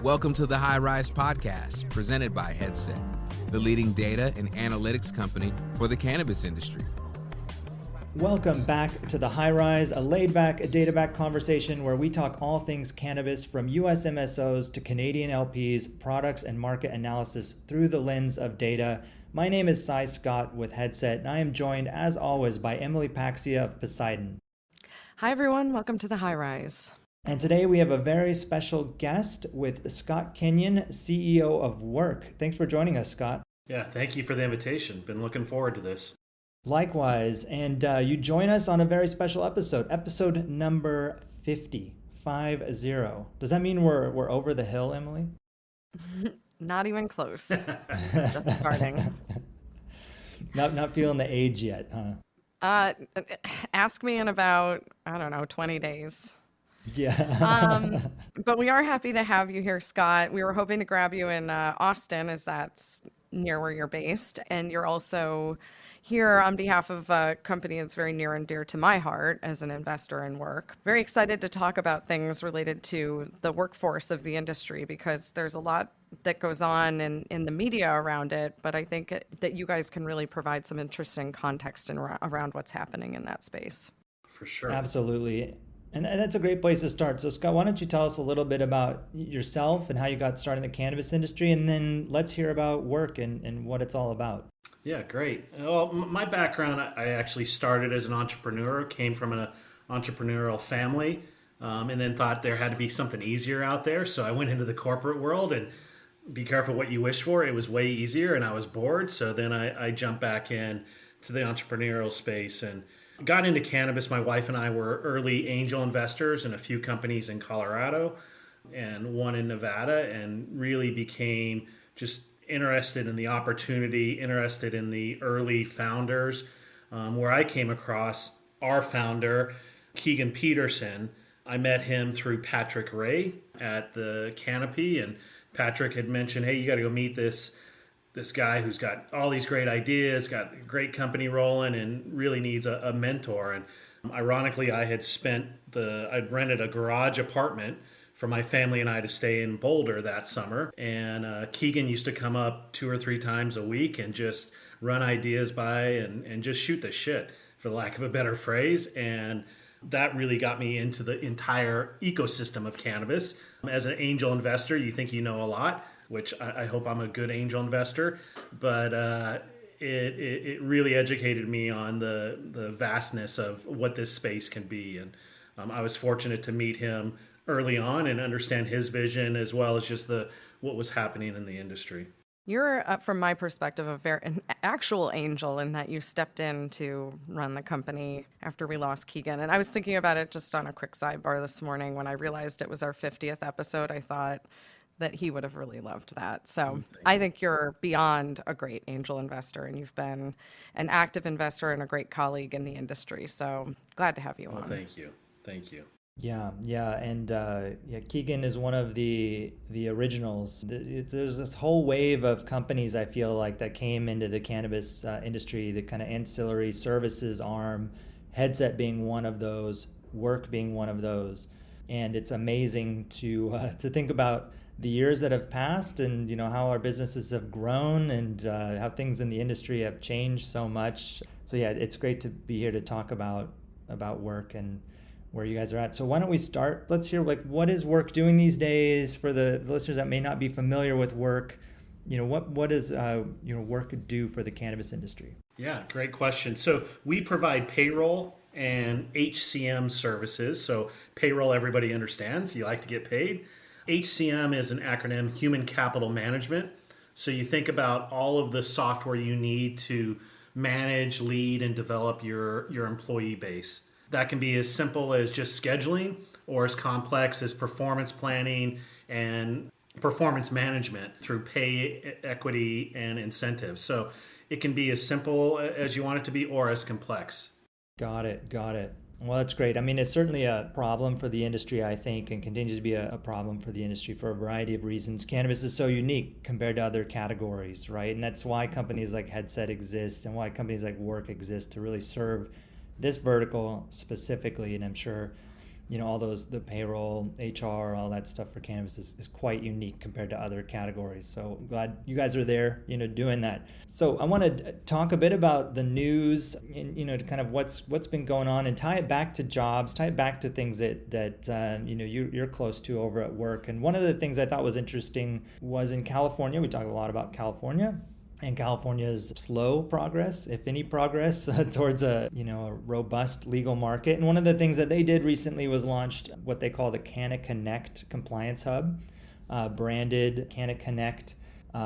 Welcome to the High Rise Podcast, presented by Headset, the leading data and analytics company for the cannabis industry. Welcome back to the High Rise, a laid-back, data-back conversation where we talk all things cannabis, from US MSOs to Canadian LPs, products and market analysis through the lens of data. My name is Scott with Headset, and I am joined, as always, by Emily Paxia of Poseidon. Hi, everyone. Welcome to the High Rise. And today we have a very special guest with Scott Kenyon, CEO of Wurk. Thanks for joining us, Scott. Yeah, thank you for the invitation. Been looking forward to this. Likewise, and you join us on a very special episode number 50, 50. Does that mean we're over the hill, Emily? Not even close. Just starting. Not feeling the age yet, huh? Ask me in about, 20 days. Yeah. But we are happy to have you here, Scott. We were hoping to grab you in Austin, as that's near where you're based. And you're also here on behalf of a company that's very near and dear to my heart as an investor in Wurk. Very excited to talk about things related to the workforce of the industry, because there's a lot that goes on in the media around it, but I think that you guys can really provide some interesting context around what's happening in that space. For sure. Absolutely. And that's a great place to start. So Scott, why don't you tell us a little bit about yourself and how you got started in the cannabis industry, and then let's hear about Wurk and what it's all about. Yeah, great. Well, my background, I actually started as an entrepreneur, came from an entrepreneurial family, and then thought there had to be something easier out there. So I went into the corporate world, and be careful what you wish for. It was way easier, and I was bored. So then I jumped back in to the entrepreneurial space and got into cannabis. My wife and I were early angel investors in a few companies in Colorado and one in Nevada, and really became just interested in the opportunity, interested in the early founders, where I came across our founder, Keegan Peterson. I met him through Patrick Ray at the Canopy, and Patrick had mentioned, hey, you got to go meet this guy who's got all these great ideas, got a great company rolling, and really needs a mentor. And ironically, I'd rented a garage apartment for my family and I to stay in Boulder that summer. And Keegan used to come up 2 or 3 times a week and just run ideas by and just shoot the shit, for the lack of a better phrase. And that really got me into the entire ecosystem of cannabis. As an angel investor, you think you know a lot, which I hope I'm a good angel investor, but it really educated me on the vastness of what this space can be. And I was fortunate to meet him early on and understand his vision, as well as just what was happening in the industry. You're, from my perspective, an actual angel in that you stepped in to run the company after we lost Keegan. And I was thinking about it just on a quick sidebar this morning. When I realized it was our 50th episode, I thought that he would have really loved that. So I think you're beyond a great angel investor, and you've been an active investor and a great colleague in the industry. So glad to have you on. Well, thank you. Yeah, and Keegan is one of the originals. There's this whole wave of companies, I feel like, that came into the cannabis industry, the kind of ancillary services arm, Headset being one of those, Wurk being one of those. And it's amazing to think about the years that have passed, and how our businesses have grown, and how things in the industry have changed so much. So yeah, it's great to be here to talk about Wurk and where you guys are at. So why don't we start? Let's hear, what is Wurk doing these days for the listeners that may not be familiar with Wurk? What does Wurk do for the cannabis industry? Yeah, great question. So we provide payroll and HCM services. So payroll, everybody understands. You like to get paid. HCM is an acronym, Human Capital Management. So you think about all of the software you need to manage, lead, and develop your employee base. That can be as simple as just scheduling, or as complex as performance planning and performance management through pay, equity, and incentives. So it can be as simple as you want it to be, or as complex. Got it. Well, that's great. I mean, it's certainly a problem for the industry, I think, and continues to be a problem for the industry for a variety of reasons. Cannabis is so unique compared to other categories, right? And that's why companies like Headset exist, and why companies like Wurk exist, to really serve this vertical specifically. And I'm sure all the payroll, HR, all that stuff for cannabis is quite unique compared to other categories. So glad you guys are there, doing that. So I want to talk a bit about the news and, to kind of what's been going on and tie it back to jobs, tie it back to things that you're close to over at Wurk. And one of the things I thought was interesting was in California. We talk a lot about California. And California's slow progress, if any progress, towards a robust legal market. And one of the things that they did recently was launched what they call the CannaConnect Compliance Hub, branded CannaConnect,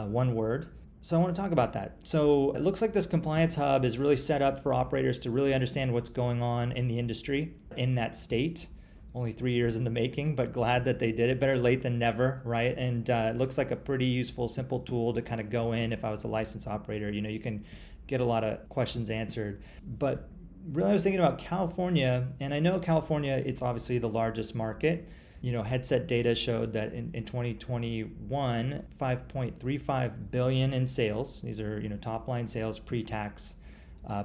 one word. So I want to talk about that. So it looks like this compliance hub is really set up for operators to really understand what's going on in the industry in that state. Only 3 years in the making, but glad that they did it. Better late than never, right? And it looks like a pretty useful, simple tool to kind of go in. If I was a licensed operator, you can get a lot of questions answered. But really, I was thinking about California, and I know California, it's obviously the largest market. Headset data showed that in 2021, $5.35 billion in sales. These are, top line sales, pre-tax,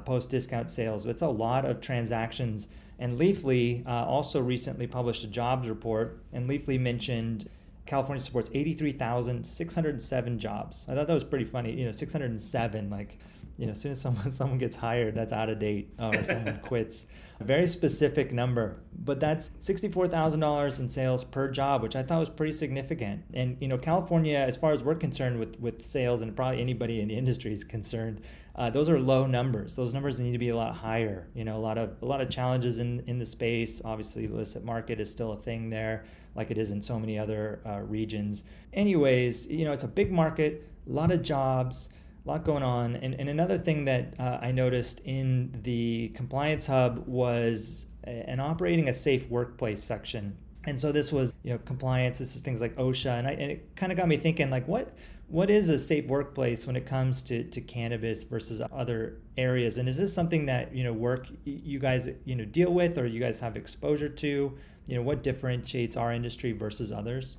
post-discount sales. It's a lot of transactions. And Leafly also recently published a jobs report, and Leafly mentioned California supports 83,607 jobs. I thought that was pretty funny. 607, like, as soon as someone gets hired, that's out of date, or someone quits. A very specific number, but that's $64,000 in sales per job, which I thought was pretty significant. And California, as far as we're concerned with sales, and probably anybody in the industry is concerned, those are low numbers. Those numbers need to be a lot higher. A lot of challenges in the space. Obviously, the illicit market is still a thing there, like it is in so many other regions. Anyways, it's a big market, a lot of jobs, a lot going on. And another thing that I noticed in the Compliance Hub was an operating a safe workplace section. And so this was, compliance. This is things like OSHA. And it kind of got me thinking, like, what is a safe workplace when it comes to cannabis versus other areas? And is this something that, Wurk, you guys, deal with, or you guys have exposure to? What differentiates our industry versus others?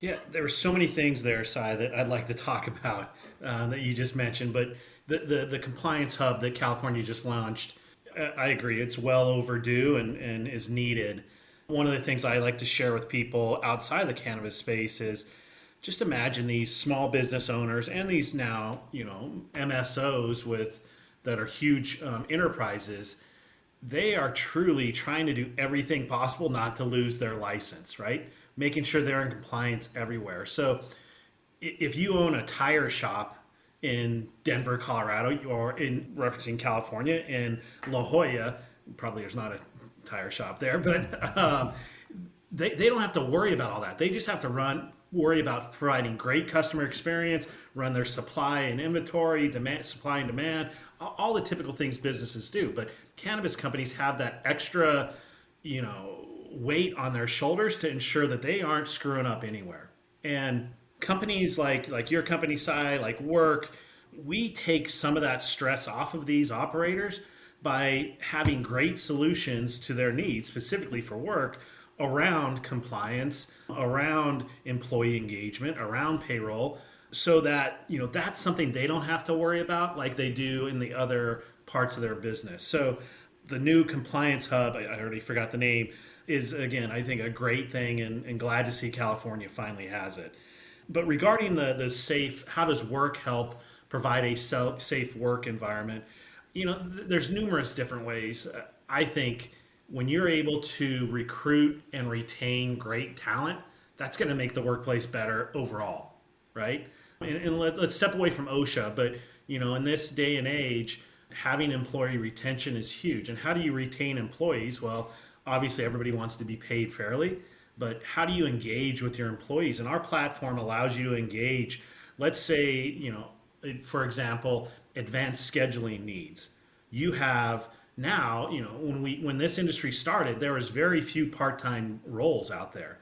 Yeah, there were so many things there, Sai, that I'd like to talk about that you just mentioned. But the compliance hub that California just launched, I agree, it's well overdue and is needed. One of the things I like to share with people outside the cannabis space is just imagine these small business owners and these now, MSOs that are huge enterprises. They are truly trying to do everything possible not to lose their license, right? Making sure they're in compliance everywhere. So if you own a tire shop in Denver, Colorado, or in referencing California, in La Jolla, probably there's not a tire shop there, but they don't have to worry about all that. They just have to worry about providing great customer experience, run their supply and inventory, supply and demand, all the typical things businesses do. But cannabis companies have that extra, weight on their shoulders to ensure that they aren't screwing up anywhere. And companies like your company, Sai, like Wurk, we take some of that stress off of these operators by having great solutions to their needs, specifically for Wurk, around compliance, around employee engagement, around payroll, so that that's something they don't have to worry about like they do in the other parts of their business. So the new compliance hub, I already forgot the name, is, again, I think a great thing, and glad to see California finally has it. But regarding the safe, how does Wurk help provide a safe work environment? There's numerous different ways. I think when you're able to recruit and retain great talent, that's going to make the workplace better overall, right? And let's step away from OSHA, but in this day and age, having employee retention is huge. And how do you retain employees? Well, obviously everybody wants to be paid fairly, but how do you engage with your employees? And our platform allows you to engage, let's say, for example, advanced scheduling needs. You have now, when this industry started, there was very few part-time roles out there.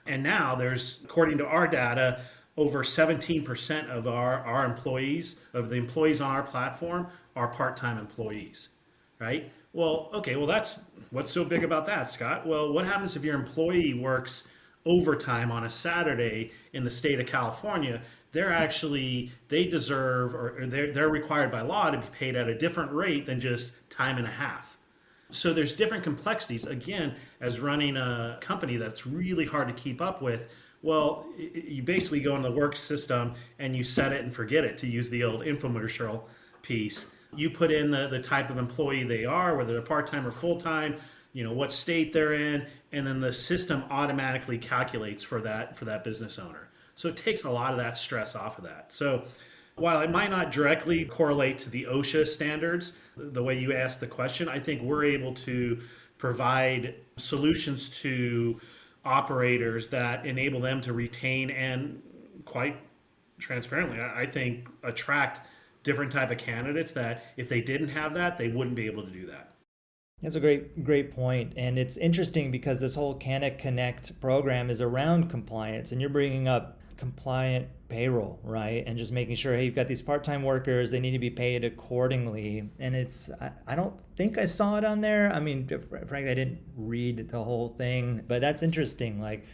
And now there's, according to our data, over 17% of our employees, of the employees on our platform, are part-time employees, right? Well, okay, that's what's so big about that, Scott? Well, what happens if your employee works overtime on a Saturday in the state of California? They deserve, or they're required by law to be paid at a different rate than just time and a half. So there's different complexities. Again, as running a company that's really hard to keep up with, well, you basically go in the work system and you set it and forget it, to use the old infomercial piece. You put in the type of employee they are, whether they're part-time or full-time, what state they're in, and then the system automatically calculates for that business owner. So it takes a lot of that stress off of that. So while it might not directly correlate to the OSHA standards, the way you asked the question, I think we're able to provide solutions to operators that enable them to retain and, quite transparently, I think, attract different type of candidates that if they didn't have that, they wouldn't be able to do that. That's a great point. And it's interesting because this whole CannaConnect program is around compliance, and you're bringing up compliant payroll, right? And just making sure, hey, you've got these part-time workers, they need to be paid accordingly. And I don't think I saw it on there. I mean, frankly, I didn't read the whole thing, but that's interesting. Like,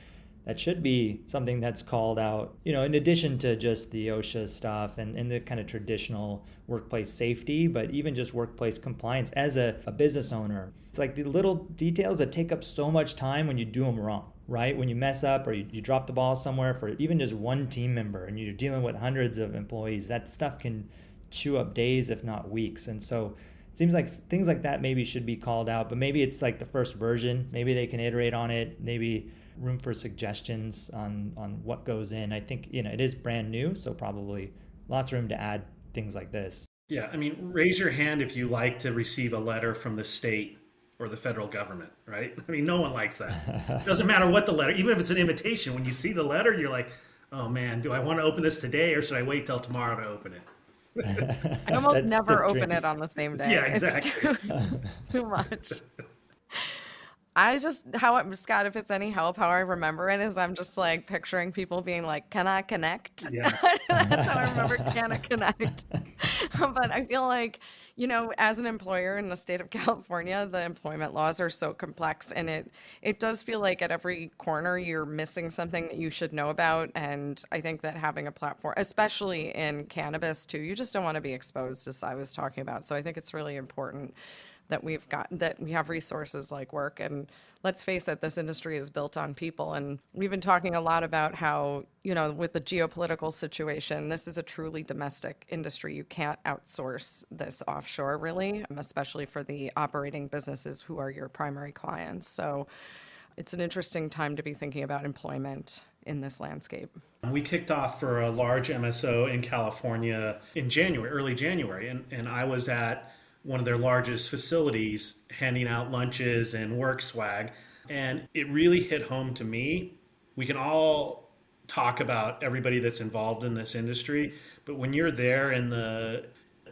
that should be something that's called out, in addition to just the OSHA stuff and the kind of traditional workplace safety, but even just workplace compliance as a business owner. It's like the little details that take up so much time when you do them wrong, right? When you mess up or you drop the ball somewhere for even just one team member and you're dealing with hundreds of employees, that stuff can chew up days, if not weeks. And so it seems like things like that maybe should be called out, but maybe it's like the first version. Maybe they can iterate on it. Maybe room for suggestions on what goes in. I think, it is brand new, so probably lots of room to add things like this. Yeah, I mean, raise your hand if you like to receive a letter from the state or the federal government, right? I mean, no one likes that. It doesn't matter what the letter, even if it's an invitation, when you see the letter, you're like, oh man, do I want to open this today or should I wait till tomorrow to open it? I almost never open it on the same day. Yeah, exactly. It's too much. Scott, if it's any help, how I remember it is I'm just like picturing people being like, can I connect? Yeah. That's how I remember CannaConnect. But I feel like, as an employer in the state of California, the employment laws are so complex, and it does feel like at every corner you're missing something that you should know about. And I think that having a platform, especially in cannabis too, you just don't want to be exposed, as I was talking about. So I think it's really important that we have resources like Wurk. And let's face it, this industry is built on people. And we've been talking a lot about how, with the geopolitical situation, this is a truly domestic industry. You can't outsource this offshore, really, especially for the operating businesses who are your primary clients. So it's an interesting time to be thinking about employment in this landscape. We kicked off for a large MSO in California in early January, and I was at one of their largest facilities handing out lunches and work swag. And it really hit home to me. We can all talk about everybody that's involved in this industry, but when you're there in the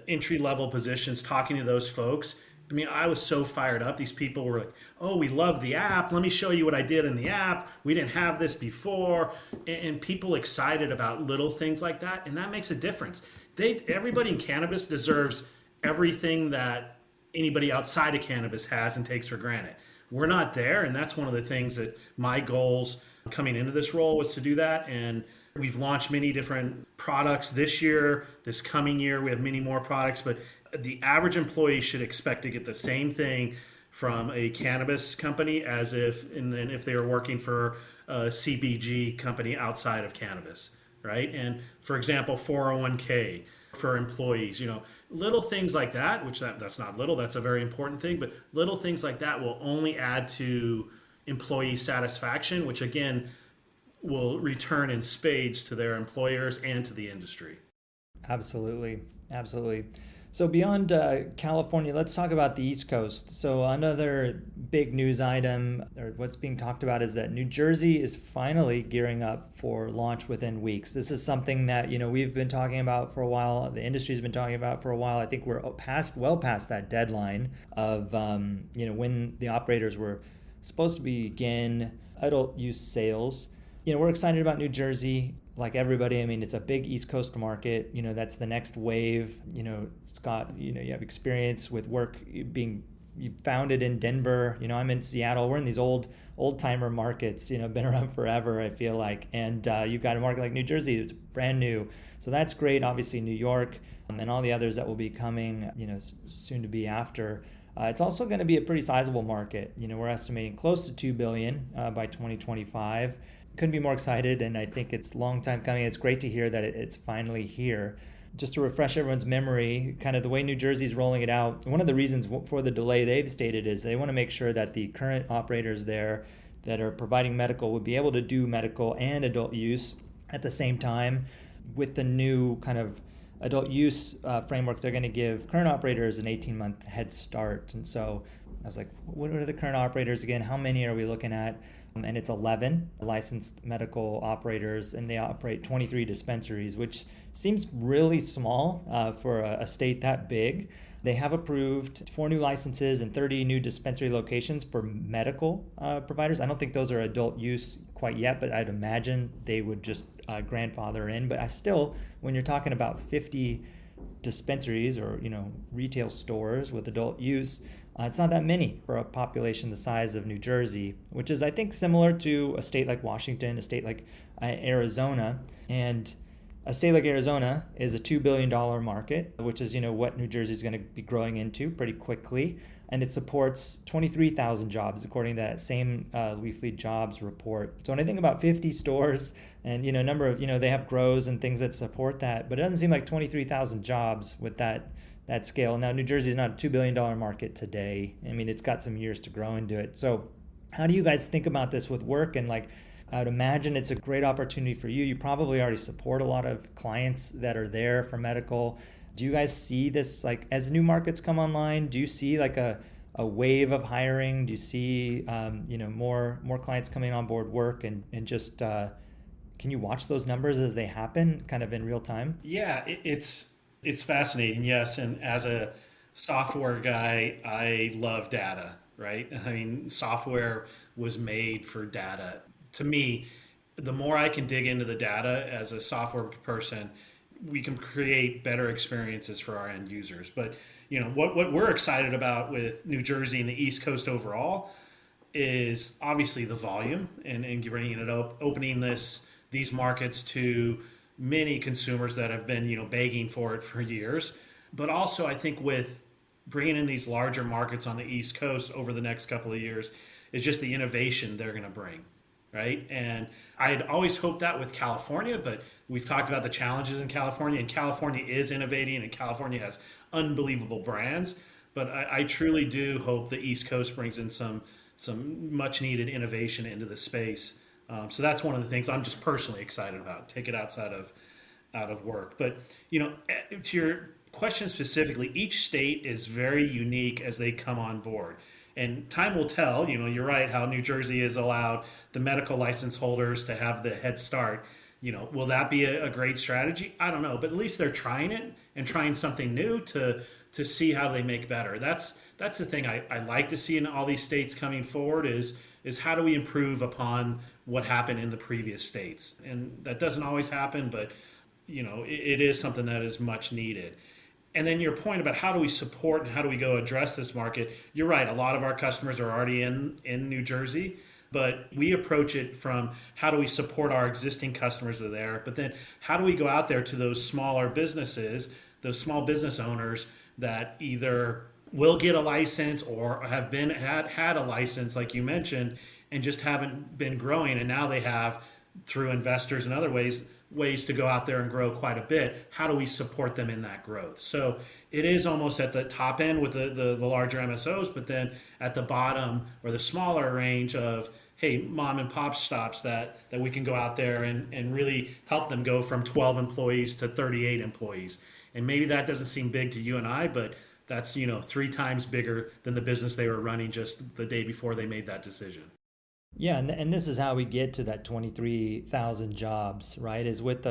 entry-level positions talking to those folks, I mean, I was so fired up. These people were like, oh, we love the app. Let me show you what I did in the app. We didn't have this before. And people excited about little things like that. And that makes a difference. Everybody in cannabis deserves everything that anybody outside of cannabis has and takes for granted. We're not there, and that's one of the things that my goals coming into this role was to do that. And we've launched many different products this year. This coming year, we have many more products, but the average employee should expect to get the same thing from a cannabis company as if they were working for a CPG company outside of cannabis, right? And for example, 401k for employees, little things like that, which that's not little, that's a very important thing, but little things like that will only add to employee satisfaction, which again will return in spades to their employers and to the industry. Absolutely. So beyond California, let's talk about the East Coast. So another big news item, or what's being talked about, is that New Jersey is finally gearing up for launch within weeks. This is something that we've been talking about for a while. The industry's been talking about for a while. I think we're well past that deadline of when the operators were supposed to begin adult use sales. We're excited about New Jersey. Like everybody, I mean, it's a big East Coast market. That's the next wave. Scott, you have experience with Wurk being founded in Denver. I'm in Seattle. We're in these old timer markets, been around forever, I feel like. And you've got a market like New Jersey that's brand new. So that's great. Obviously New York and all the others that will be coming, soon to be after. It's also going to be a pretty sizable market. We're estimating close to 2 billion by 2025. Couldn't be more excited, and I think it's a long time coming. It's great to hear that it's finally here. Just to refresh everyone's memory, kind of the way New Jersey's rolling it out, one of the reasons for the delay they've stated is they want to make sure that the current operators there that are providing medical would be able to do medical and adult use at the same time. With the new kind of adult use framework, they're going to give current operators an 18-month head start. And so I was like, what are the current operators again? How many are we looking at? And it's 11 licensed medical operators, and they operate 23 dispensaries, which seems really small for a state that big. They have approved 4 new licenses and 30 new dispensary locations for medical providers. I don't think those are adult use quite yet, but I'd imagine they would just grandfather in. But I still, when you're talking about 50 dispensaries or retail stores with adult use, it's not that many for a population the size of New Jersey, which is, I think, similar to a state like Washington, a state like Arizona. And a state like Arizona is a $2 billion market, which is, what New Jersey is going to be growing into pretty quickly. And it supports 23,000 jobs, according to that same Leafly Jobs report. So when I think about 50 stores and, number of, they have grows and things that support that, but it doesn't seem like 23,000 jobs with that scale. Now, New Jersey is not a $2 billion market today. I mean, it's got some years to grow into it. So how do you guys think about this with Wurk? And I would imagine it's a great opportunity for you. You probably already support a lot of clients that are there for medical. Do you guys see this, as new markets come online, do you see a wave of hiring? Do you see, more clients coming on board Wurk and just, can you watch those numbers as they happen kind of in real time? Yeah, it's fascinating, yes. And as a software guy, I love data, right? I mean, software was made for data. To me, the more I can dig into the data as a software person, we can create better experiences for our end users. But what we're excited about with New Jersey and the East Coast overall is obviously the volume and bringing it up, opening these markets to many consumers that have been begging for it for years. But also, I think with bringing in these larger markets on the East Coast over the next couple of years is just the innovation they're going to bring, right? And I had always hoped that with California, but we've talked about the challenges in California, and California is innovating, and California has unbelievable brands. But I truly do hope the East Coast brings in some much needed innovation into the space. So that's one of the things I'm just personally excited about. Take it outside of Wurk. But to your question specifically, each state is very unique as they come on board. And time will tell. You're right, how New Jersey has allowed the medical license holders to have the head start. Will that be a great strategy? I don't know, but at least they're trying it and trying something new to see how they make better. That's the thing I like to see in all these states coming forward is how do we improve upon what happened in the previous states? And that doesn't always happen, but it is something that is much needed. And then your point about how do we support and how do we go address this market, you're right, a lot of our customers are already in New Jersey, but we approach it from how do we support our existing customers that are there, but then how do we go out there to those smaller businesses, those small business owners that either will get a license or have had a license, like you mentioned, and just haven't been growing, and now they have, through investors and other ways to go out there and grow quite a bit. How do we support them in that growth? So it is almost at the top end with the larger MSOs, but then at the bottom or the smaller range of, hey, mom and pop shops that we can go out there and really help them go from 12 employees to 38 employees. And maybe that doesn't seem big to you and I, but that's 3 times bigger than the business they were running just the day before they made that decision. Yeah, and this is how we get to that 23,000 jobs, right? Is with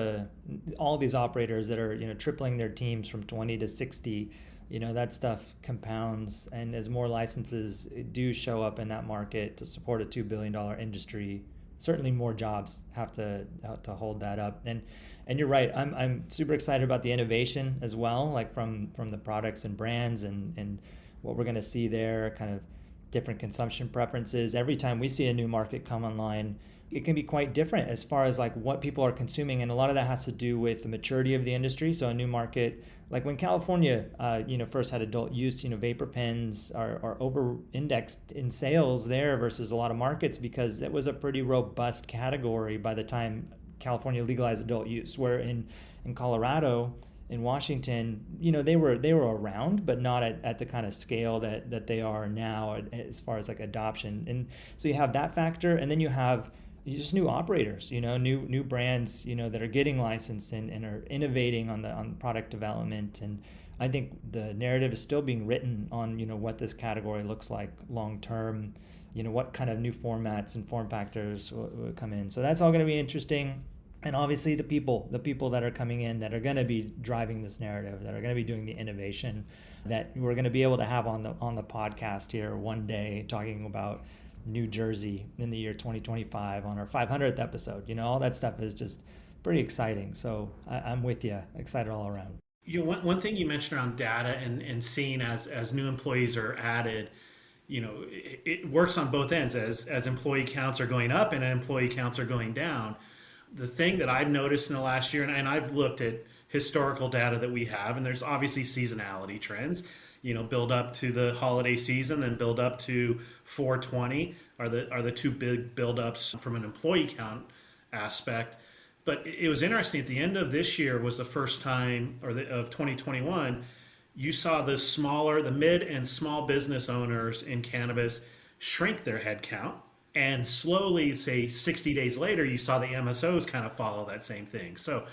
all these operators that are tripling their teams from 20 to 60. That stuff compounds, and as more licenses do show up in that market to support a $2 billion industry, certainly more jobs have to hold that up. And you're right, I'm super excited about the innovation as well, like from the products and brands and what we're going to see there, kind of different consumption preferences. Every time we see a new market come online, it can be quite different as far as like what people are consuming. And a lot of that has to do with the maturity of the industry. So a new market, like when California, first had adult use, vapor pens are over indexed in sales there versus a lot of markets because it was a pretty robust category by the time California legalized adult use, where in Colorado, in Washington, they were around, but not at the kind of scale that they are now as far as like adoption. And so you have that factor, and then you have just new operators, new brands, that are getting licensed and are innovating on product development. And I think the narrative is still being written on, what this category looks like long term, what kind of new formats and form factors will come in. So that's all going to be interesting. And obviously the people that are coming in that are going to be driving this narrative, that are going to be doing the innovation, that we're going to be able to have on the podcast here one day talking about New Jersey in the year 2025 on our 500th episode. All that stuff is just pretty exciting. So I'm with you, excited all around. One thing you mentioned around data and seeing as new employees are added, it works on both ends as employee counts are going up and employee counts are going down. The thing that I've noticed in the last year, and I've looked at historical data that we have, and there's obviously seasonality trends, build up to the holiday season, then build up to 420 are the two big build-ups from an employee count aspect. But it was interesting, at the end of this year was the first time, of 2021, you saw the mid and small business owners in cannabis shrink their head count. And slowly, say 60 days later, you saw the MSOs kind of follow that same thing. So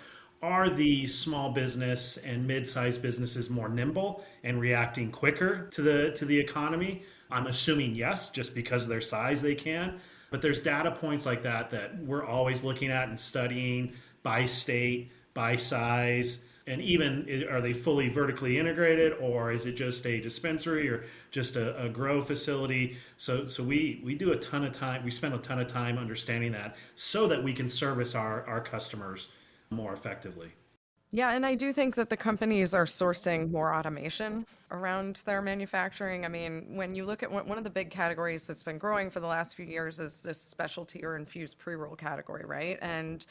are the small business and mid-sized businesses more nimble and reacting quicker to the economy? I'm assuming yes, just because of their size they can. But there's data points like that we're always looking at and studying by state, by size. And even, are they fully vertically integrated, or is it just a dispensary or just a grow facility? So we do a ton of time. We spend a ton of time understanding that so that we can service our customers more effectively. Yeah, and I do think that the companies are sourcing more automation around their manufacturing. I mean, when you look at one of the big categories that's been growing for the last few years is this specialty or infused pre-roll category, right? And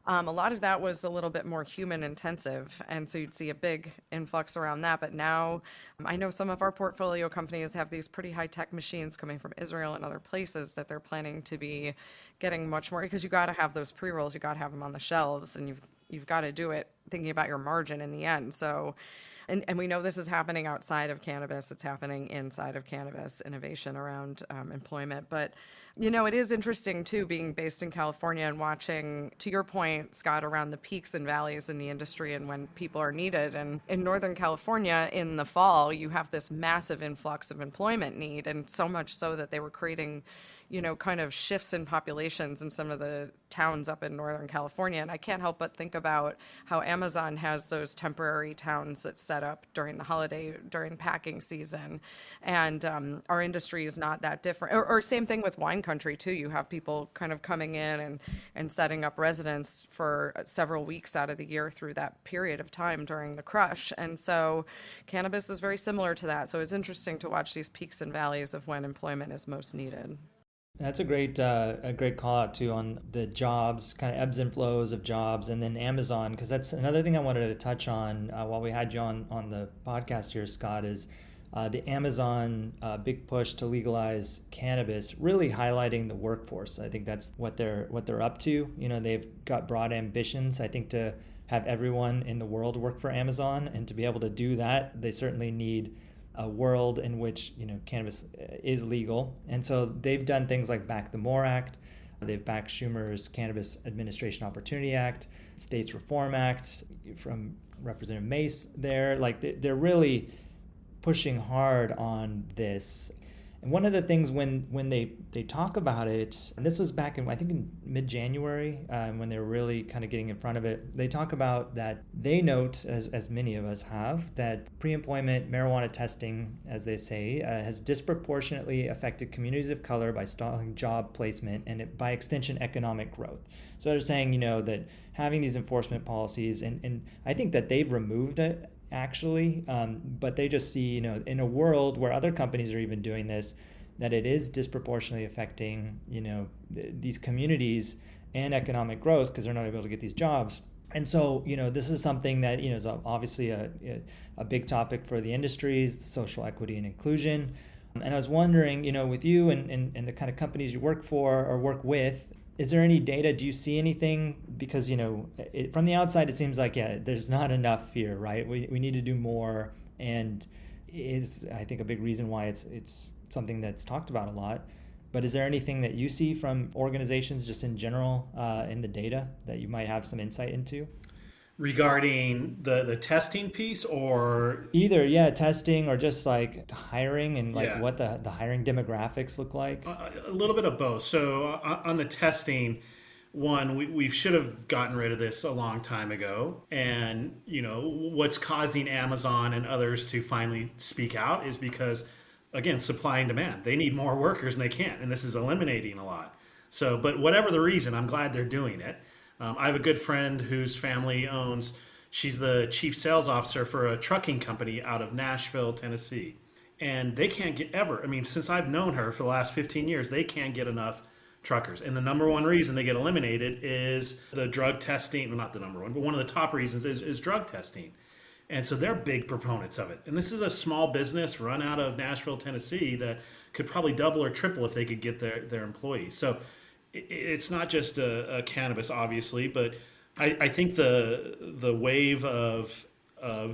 a lot of that was a little bit more human intensive. And so you'd see a big influx around that. But now I know some of our portfolio companies have these pretty high tech machines coming from Israel and other places that they're planning to be getting much more, because you got to have those pre-rolls, you got to have them on the shelves, and you've got to do it thinking about your margin in the end. So, and we know this is happening outside of cannabis. It's happening inside of cannabis, innovation around employment. But it is interesting, too, being based in California and watching, to your point, Scott, around the peaks and valleys in the industry and when people are needed. And in Northern California, in the fall, you have this massive influx of employment need, and so much so that they were creating kind of shifts in populations in some of the towns up in Northern California. And I can't help but think about how Amazon has those temporary towns that set up during the holiday, during packing season. And our industry is not that different. Or same thing with wine country, too. You have people kind of coming in and setting up residence for several weeks out of the year through that period of time during the crush. And so cannabis is very similar to that. So it's interesting to watch these peaks and valleys of when employment is most needed. That's a great call out too on the jobs, kind of ebbs and flows of jobs, and then Amazon, because that's another thing I wanted to touch on while we had you on the podcast here, Scott, is the Amazon big push to legalize cannabis, really highlighting the workforce. I think that's what they're up to. They've got broad ambitions, I think, to have everyone in the world work for Amazon, and to be able to do that, they certainly need a world in which cannabis is legal. And so they've done things like back the MORE Act, they've backed Schumer's Cannabis Administration Opportunity Act, States Reform Act from Representative Mace there. Like they're really pushing hard on this. And one of the things when they talk about it, and this was back in, I think, in mid-January, when they were really kind of getting in front of it, they talk about that they note, as many of us have, that pre-employment marijuana testing, as they say, has disproportionately affected communities of color by stalling job placement and by extension economic growth. So they're saying, that having these enforcement policies, and I think that they've removed it, actually, but they just see, in a world where other companies are even doing this, that it is disproportionately affecting, these communities and economic growth because they're not able to get these jobs. And so, this is something that, is obviously a big topic for the industries, social equity and inclusion. And I was wondering, with you and the kind of companies you work for or work with, is there any data? Do you see anything? Because, from the outside, it seems like, there's not enough here, right? We need to do more. And it's, I think, a big reason why it's something that's talked about a lot. But is there anything that you see from organizations just in general in the data that you might have some insight into? Regarding the testing piece, or either testing or just like hiring and what the hiring demographics look like? A little bit of both. So on the testing, we should have gotten rid of this a long time ago. And what's causing Amazon and others to finally speak out is because, again, supply and demand. They need more workers and they can't, and this is eliminating a lot. So, but whatever the reason, I'm glad they're doing it. I have a good friend whose family she's the chief sales officer for a trucking company out of Nashville, Tennessee. And they can't since I've known her for the last 15 years, they can't get enough truckers. And the number one reason they get eliminated is the drug testing. Well, not the number one, but one of the top reasons is drug testing. And so they're big proponents of it. And this is a small business run out of Nashville, Tennessee that could probably double or triple if they could get their employees. So it's not just a cannabis, obviously, but I think the wave of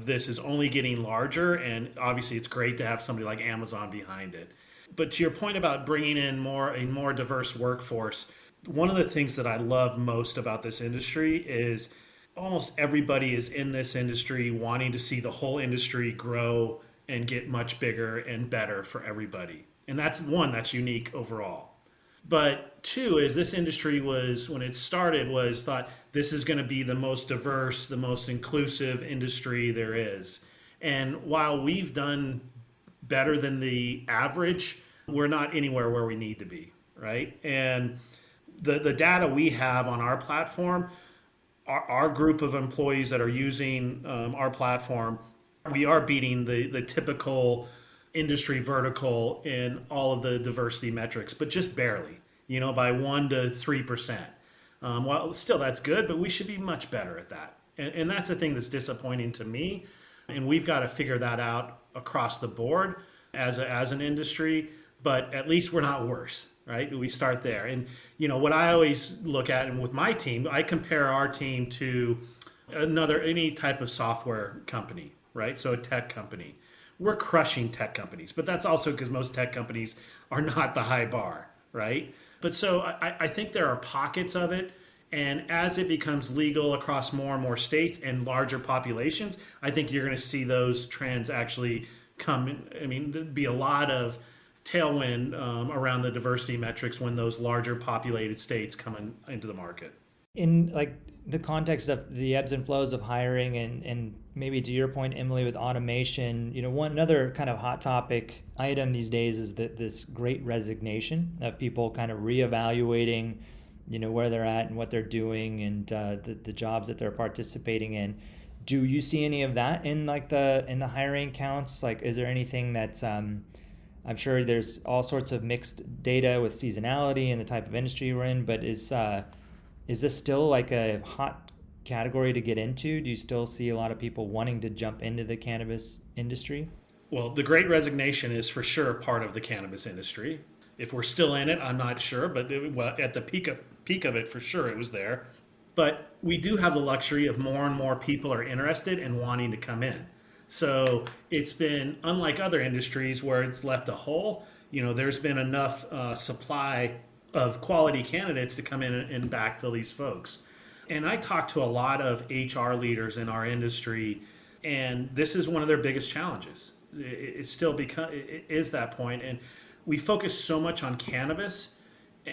this is only getting larger, and obviously it's great to have somebody like Amazon behind it. But to your point about bringing in a more diverse workforce, one of the things that I love most about this industry is almost everybody is in this industry wanting to see the whole industry grow and get much bigger and better for everybody. And that's that's unique overall. But two is this industry when it started, thought this is going to be the most diverse, the most inclusive industry there is. And while we've done better than the average, we're not anywhere where we need to be, right? And the data we have on our platform, our group of employees that are using our platform, we are beating the typical industry vertical in all of the diversity metrics, but just barely, by 1% to 3%. Well, still that's good, but we should be much better at that. And that's the thing that's disappointing to me. And we've got to figure that out across the board as an industry, but at least we're not worse, right? We start there. And, what I always look at, and with my team, I compare our team to any type of software company, right? So a tech company. We're crushing tech companies, but that's also because most tech companies are not the high bar, right? But so I think there are pockets of it. And as it becomes legal across more and more states and larger populations, I think you're going to see those trends actually come in. I mean, there'd be a lot of tailwind around the diversity metrics when those larger populated states come into the market. In the context of the ebbs and flows of hiring and maybe to your point, Emily, with automation, another kind of hot topic item these days is this great resignation of people kind of reevaluating, where they're at and what they're doing and the jobs that they're participating in. Do you see any of that in the hiring counts? Is there anything that's I'm sure there's all sorts of mixed data with seasonality and the type of industry we're in, but is this still a hot category to get into? Do you still see a lot of people wanting to jump into the cannabis industry? Well, the Great Resignation is for sure part of the cannabis industry. If we're still in it, I'm not sure, but at the peak of it, for sure, it was there. But we do have the luxury of more and more people are interested and wanting to come in. So it's been, unlike other industries where it's left a hole, there's been enough supply of quality candidates to come in and backfill these folks. And I talk to a lot of HR leaders in our industry, and this is one of their biggest challenges. It is that point. And we focus so much on cannabis.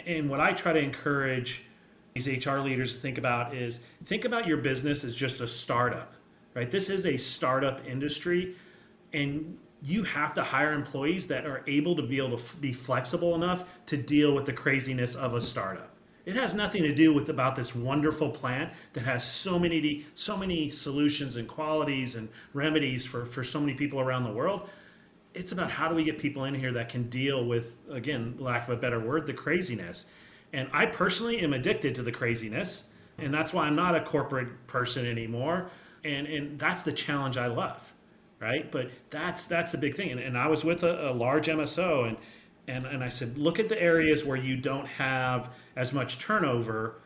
And what I try to encourage these HR leaders to think about your business as just a startup, right? This is a startup industry, and you have to hire employees that are able to be flexible enough to deal with the craziness of a startup. It has nothing to do about this wonderful plant that has so many solutions and qualities and remedies for so many people around the world. It's about how do we get people in here that can deal with, again, lack of a better word, the craziness. And I personally am addicted to the craziness. And that's why I'm not a corporate person anymore. And that's the challenge I love, right? But that's the big thing. And I was with a large MSO, and I said, look at the areas where you don't have as much turnover.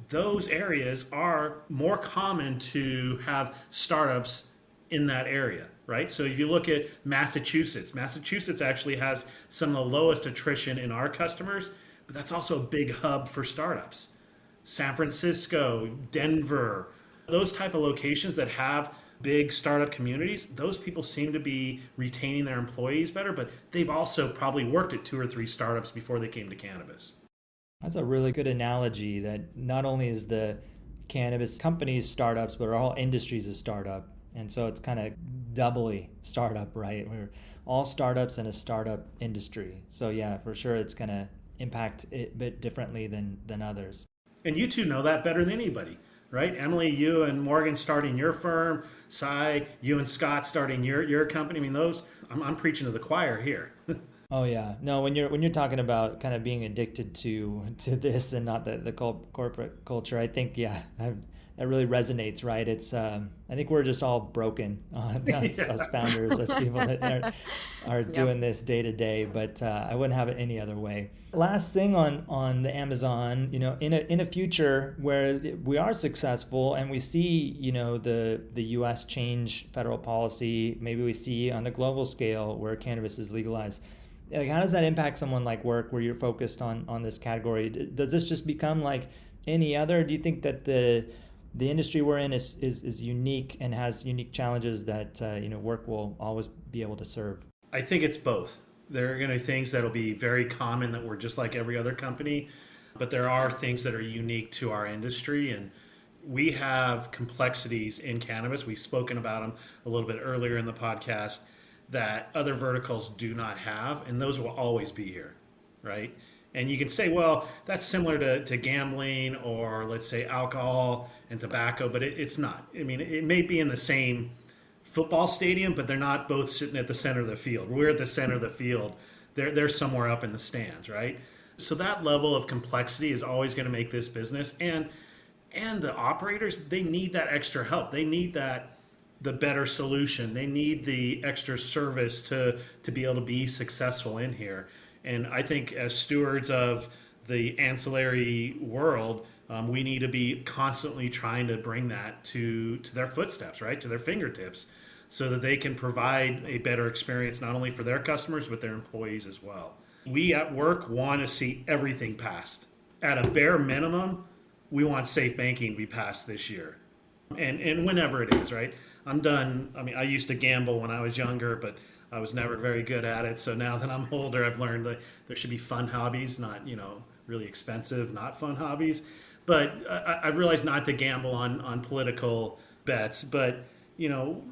Those areas are more common to have startups in that area, right? So if you look at Massachusetts actually has some of the lowest attrition in our customers, but that's also a big hub for startups. San Francisco, Denver, those type of locations that have big startup communities, those people seem to be retaining their employees better, but they've also probably worked at 2 or 3 startups before they came to cannabis. That's a really good analogy that not only is the cannabis companies startups, but all industries a startup. And so it's kind of doubly startup, right? We're all startups in a startup industry. So yeah, for sure it's going to impact it a bit differently than others. And you two know that better than anybody, right? Emily, you and Morgan starting your firm, Cy, you and Scott starting your company. I mean, those, I'm preaching to the choir here. Oh yeah, no. When you're talking about kind of being addicted to this and not the corporate culture, I think that really resonates, right? It's I think we're just all broken, us founders, as people that are doing this day to day. But I wouldn't have it any other way. Last thing on the Amazon, in a future where we are successful and we see the U.S. change federal policy, maybe we see on a global scale where cannabis is legalized. Like, how does that impact someone like Wurk, where you're focused on this category? Does this just become like any other? Do you think that the industry we're in is unique and has unique challenges that Wurk will always be able to serve? I think it's both. There are going to be things that'll be very common that we're just like every other company, but there are things that are unique to our industry, and we have complexities in cannabis. We've spoken about them a little bit earlier in the podcast that other verticals do not have, and those will always be here, right? And you can say, well, that's similar to gambling or, let's say, alcohol and tobacco, but it's not. I mean, it may be in the same football stadium, but they're not both sitting at the center of the field. We're at the center of the field. They're somewhere up in the stands, right? So that level of complexity is always going to make this business. And the operators, they need that extra help. They need the better solution. They need the extra service to be able to be successful in here. And I think as stewards of the ancillary world, we need to be constantly trying to bring that to their footsteps, right? To their fingertips, so that they can provide a better experience, not only for their customers, but their employees as well. We at Wurk want to see everything passed. At a bare minimum, we want safe banking to be passed this year. And whenever it is, right? I'm done. I mean, I used to gamble when I was younger, but I was never very good at it. So now that I'm older, I've learned that there should be fun hobbies, not, really expensive, not fun hobbies. But I realized not to gamble on political bets. But,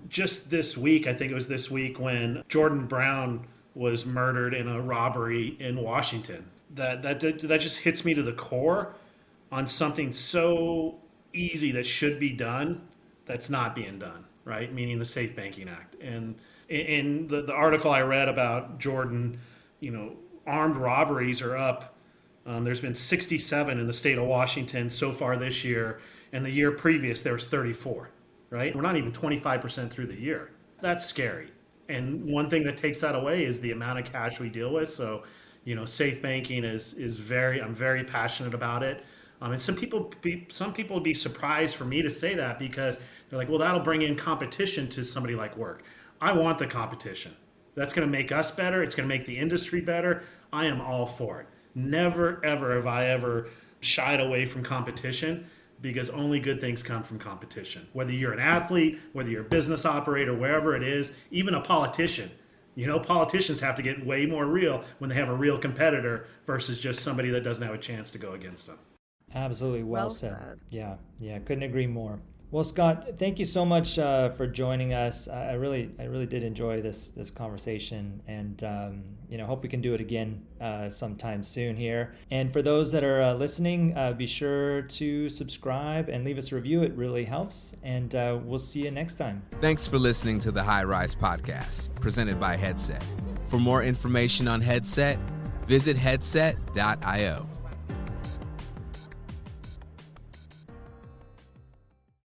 just this week, I think it was this week, when Jordan Brown was murdered in a robbery in Washington, that just hits me to the core on something so easy that should be done that's not being done, right? Meaning the Safe Banking Act. And in the article I read about Jordan, armed robberies are up. There's been 67 in the state of Washington so far this year, and the year previous there was 34, right? We're not even 25% through the year. That's scary. And one thing that takes that away is the amount of cash we deal with. So, safe banking is I'm very passionate about it. And some people would be surprised for me to say that, because they're like, well, that'll bring in competition to somebody like Wurk. I want the competition. That's going to make us better. It's going to make the industry better. I am all for it. Never, ever have I ever shied away from competition, because only good things come from competition. Whether you're an athlete, whether you're a business operator, wherever it is, even a politician. Politicians have to get way more real when they have a real competitor versus just somebody that doesn't have a chance to go against them. Absolutely well said. Yeah, couldn't agree more. Well, Scott, thank you so much for joining us. I really did enjoy this conversation, and hope we can do it again sometime soon here. And for those that are listening, be sure to subscribe and leave us a review. It really helps, and we'll see you next time. Thanks for listening to the High Rise Podcast, presented by Headset. For more information on Headset, visit headset.io.